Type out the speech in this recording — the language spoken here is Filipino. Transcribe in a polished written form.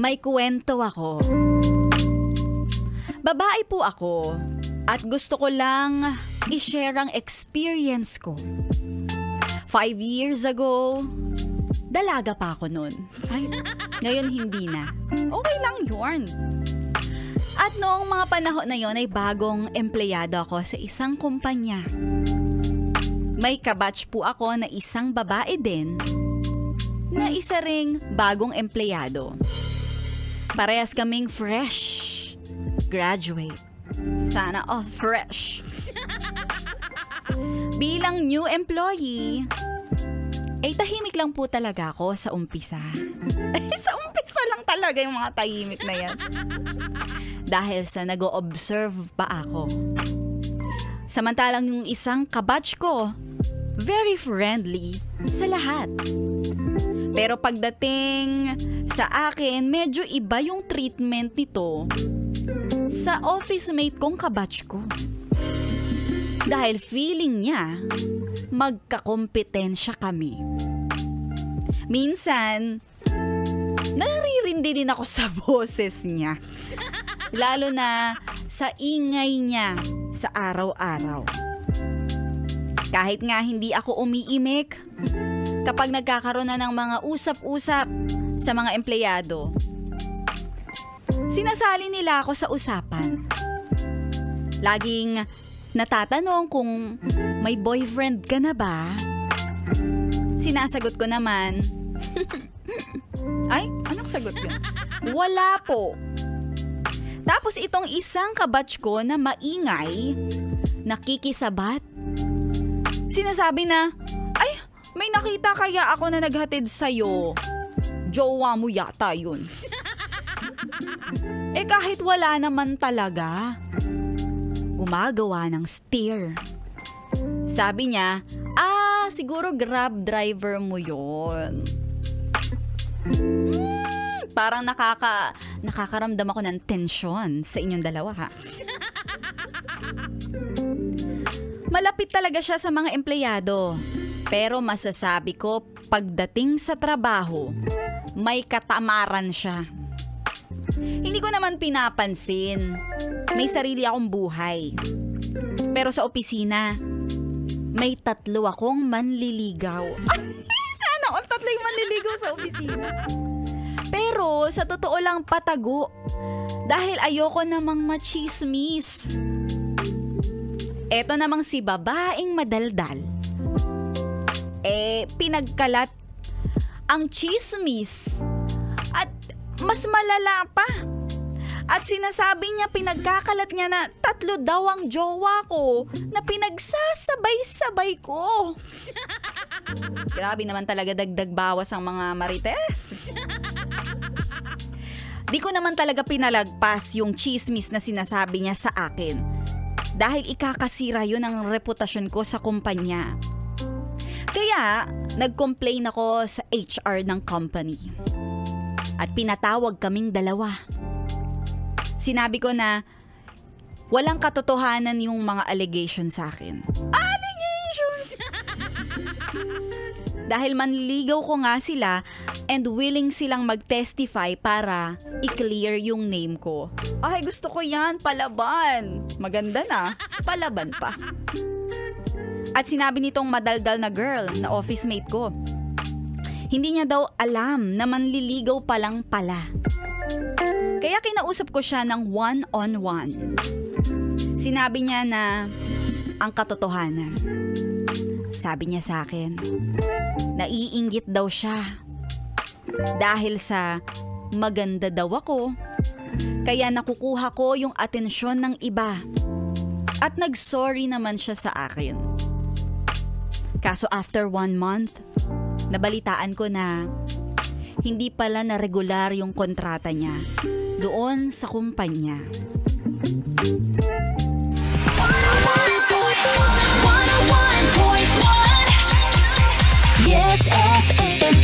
May kwento ako. Babae po ako at gusto ko lang i-share ang experience ko. 5 years ago, dalaga pa ako nun. Ay, ngayon hindi na. Okay lang yun. At noong mga panahon na yon ay bagong empleyado ako sa isang kumpanya. May kabatch po ako na isang babae din na isa ring bagong empleyado. Parehas kaming fresh graduate. Sana all fresh. Bilang new employee, ay tahimik lang po talaga ako sa umpisa. Sa umpisa lang talaga yung mga tahimik na yan. Dahil sa nag-o-observe pa ako. Samantalang yung isang kabatch ko, very friendly sa lahat. Pero pagdating sa akin, medyo iba yung treatment nito sa office mate kong kabatch ko. Dahil feeling niya, magkakompetensya kami. Minsan, naririndi din ako sa boses niya. Lalo na sa ingay niya sa araw-araw. Kahit nga hindi ako umiimik, kapag nagkakaroon na ng mga usap-usap sa mga empleyado, sinasali nila ako sa usapan. Laging natatanong kung may boyfriend ka na ba? Sinasagot ko naman, ay, anong sagot yun? Wala po. Tapos itong isang kabatch ko na maingay, nakikisabat, sinasabi na, ay, may nakita kaya ako na naghatid sa'yo. Jowa mo yata yun. Kahit wala naman talaga, gumagawa ng steer. Sabi niya, siguro Grab driver mo yun. Parang nakakaramdam ako ng tensyon sa inyong dalawa, ha? Malapit talaga siya sa mga empleyado. Pero masasabi ko, pagdating sa trabaho, may katamaran siya. Hindi ko naman pinapansin. May sarili akong buhay. Pero sa opisina, may 3 akong manliligaw. Sana all 3 yung manliligaw sa opisina. Pero sa totoo lang patago. Dahil ayoko namang machismis. Eto namang si babaeng madaldal. Pinagkalat ang chismis at mas malala pa. At sinasabi niya, pinagkakalat niya na 3 daw ang jowa ko na pinagsasabay-sabay ko. Grabe naman talaga, dagdag bawas ang mga marites. Di ko naman talaga pinalagpas yung chismis na sinasabi niya sa akin. Dahil ikakasira yun ang reputasyon ko sa kumpanya. Kaya, nag-complain ako sa HR ng company. At pinatawag kaming 2. Sinabi ko na walang katotohanan yung mga allegations sa akin. Allegations! Dahil manligaw ko nga sila and willing silang mag-testify para i-clear yung name ko. Ay, gusto ko yan, palaban. Maganda na, palaban pa. At sinabi nitong madaldal na girl na office mate ko, hindi niya daw alam na manliligaw pa lang pala. Kaya kinausap ko siya ng one-on-one. Sinabi niya na ang katotohanan. Sabi niya sa akin, naiinggit daw siya. Dahil sa maganda daw ako, kaya nakukuha ko yung atensyon ng iba. At nag-sorry naman siya sa akin. Kaso after 1 month, nabalitaan ko na hindi pala na regular yung kontrata niya doon sa kumpanya. 101.1 Yes FM.